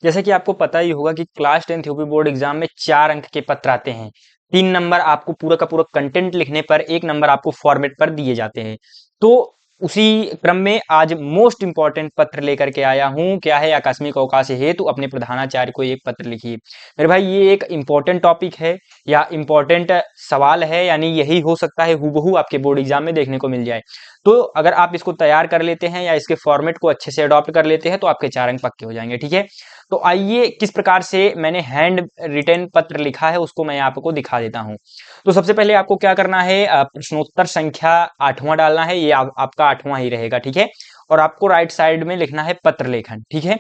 जैसे कि आपको पता ही होगा कि क्लास 10 यूपी बोर्ड एग्जाम में 4 अंक के पत्र आते हैं। 3 नंबर आपको पूरा का पूरा कंटेंट लिखने पर, 1 नंबर आपको फॉर्मेट पर दिए जाते हैं। तो उसी क्रम में आज मोस्ट इंपॉर्टेंट पत्र लेकर के आया हूं। क्या है? आकस्मिक अवकाश हेतु अपने प्रधानाचार्य को एक पत्र लिखिए। मेरे भाई, ये एक इंपॉर्टेंट टॉपिक है या इंपॉर्टेंट सवाल है, यानी यही हो सकता है हूबहू आपके बोर्ड एग्जाम में देखने को मिल जाए। तो अगर आप इसको तैयार कर लेते हैं या इसके फॉर्मेट को अच्छे से अडॉप्ट कर लेते हैं तो आपके 4 अंक पक्के हो जाएंगे। ठीक है, तो आइए किस प्रकार से मैंने हैंड रिटेन पत्र लिखा है उसको मैं आपको दिखा देता हूं। तो सबसे पहले आपको क्या करना है, प्रश्नोत्तर संख्या 8वां डालना है। ये आपका 8वां ही रहेगा। ठीक है, और आपको राइट साइड में लिखना है पत्र लेखन। ठीक है,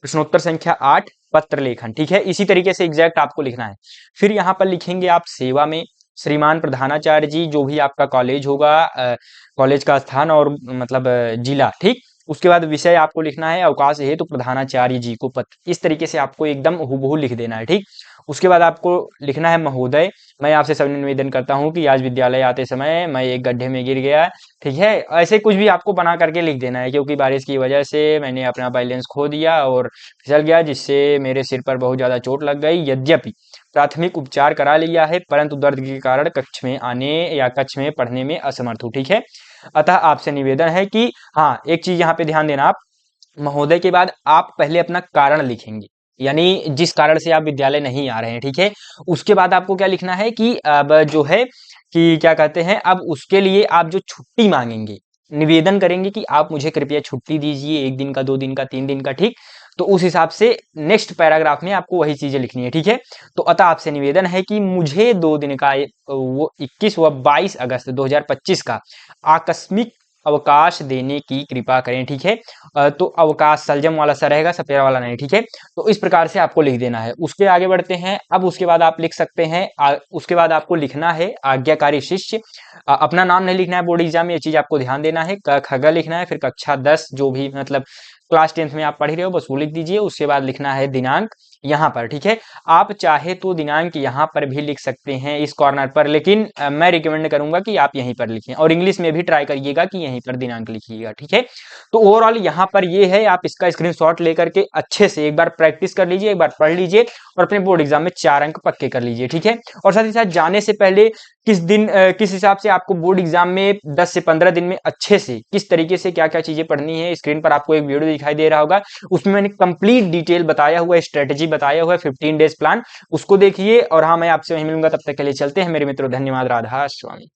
प्रश्नोत्तर संख्या 8 पत्र लेखन। ठीक है, इसी तरीके से एग्जैक्ट आपको लिखना है। फिर यहां पर लिखेंगे आप सेवा में श्रीमान प्रधानाचार्य जी, जो भी आपका कॉलेज होगा, कॉलेज का स्थान और मतलब जिला। ठीक, उसके बाद विषय आपको लिखना है अवकाश हेतु प्रधानाचार्य जी को पत्र। इस तरीके से आपको एकदम हूबहू लिख देना है। ठीक, उसके बाद आपको लिखना है महोदय, मैं आपसे सविनय निवेदन करता हूं कि आज विद्यालय आते समय मैं एक गड्ढे में गिर गया। ठीक है, ऐसे कुछ भी आपको बना करके लिख देना है, क्योंकि बारिश की वजह से मैंने अपना बैलेंस खो दिया और फिसल गया, जिससे मेरे सिर पर बहुत ज्यादा चोट लग गई। यद्यपि प्राथमिक उपचार करा लिया है, परंतु दर्द के कारण कक्ष में आने या कक्ष में पढ़ने में असमर्थ हूँ। ठीक है, अतः आपसे निवेदन है कि हाँ, एक चीज यहाँ पे ध्यान देना, आप महोदय के बाद आप पहले अपना कारण लिखेंगे, यानी जिस कारण से आप विद्यालय नहीं आ रहे हैं। ठीक है, उसके बाद आपको क्या लिखना है कि अब जो है कि क्या कहते हैं, अब उसके लिए आप जो छुट्टी मांगेंगे, निवेदन करेंगे कि आप मुझे कृपया छुट्टी दीजिए, 1 दिन का, 2 दिन का, 3 दिन का। ठीक, तो उस हिसाब से नेक्स्ट पैराग्राफ में आपको वही चीजें लिखनी है। ठीक है, तो अतः आपसे निवेदन है कि मुझे 2 दिन का, वो 21 व 22 अगस्त 2025 का आकस्मिक अवकाश देने की कृपा करें। ठीक है, तो अवकाश सलजम वाला सा रहेगा, सपेरा वाला नहीं। ठीक है, तो इस प्रकार से आपको लिख देना है। उसके आगे बढ़ते हैं। अब उसके बाद आप लिख सकते हैं, उसके बाद आपको लिखना है आज्ञाकारी शिष्य। अपना नाम नहीं लिखना है बोर्ड एग्जाम में, ये चीज आपको ध्यान देना है। क ख ग लिखना है, फिर कक्षा 10 जो भी मतलब क्लास 10th में आप पढ़ रहे हो बस वो लिख दीजिए। उसके बाद लिखना है दिनांक यहाँ पर। ठीक है, आप चाहे तो दिनांक यहाँ पर भी लिख सकते हैं इस कॉर्नर पर, लेकिन मैं रिकमेंड करूंगा कि आप यहीं पर लिखें, और इंग्लिश में भी ट्राई करिएगा कि यहीं पर दिनांक लिखिएगा। ठीक है, तो ओवरऑल यहाँ पर ये है, आप इसका स्क्रीनशॉट लेकर के अच्छे से एक बार प्रैक्टिस कर लीजिए, एक बार पढ़ लीजिए और अपने बोर्ड एग्जाम में 4 अंक पक्के कर लीजिए। ठीक है, और साथ ही साथ जाने से पहले किस दिन किस हिसाब से आपको बोर्ड एग्जाम में 10 से 15 दिन में अच्छे से किस तरीके से क्या क्या चीजें पढ़नी है, स्क्रीन पर आपको एक वीडियो दिखाई दे रहा होगा, उसमें मैंने कंप्लीट डिटेल बताया हुआ है, स्ट्रेटेजी बताया हुआ है, 15 डेज प्लान, उसको देखिए। और हाँ, मैं आपसे वहीं मिलूंगा, तब तक के लिए चलते हैं मेरे मित्रों। धन्यवाद। राधा स्वामी।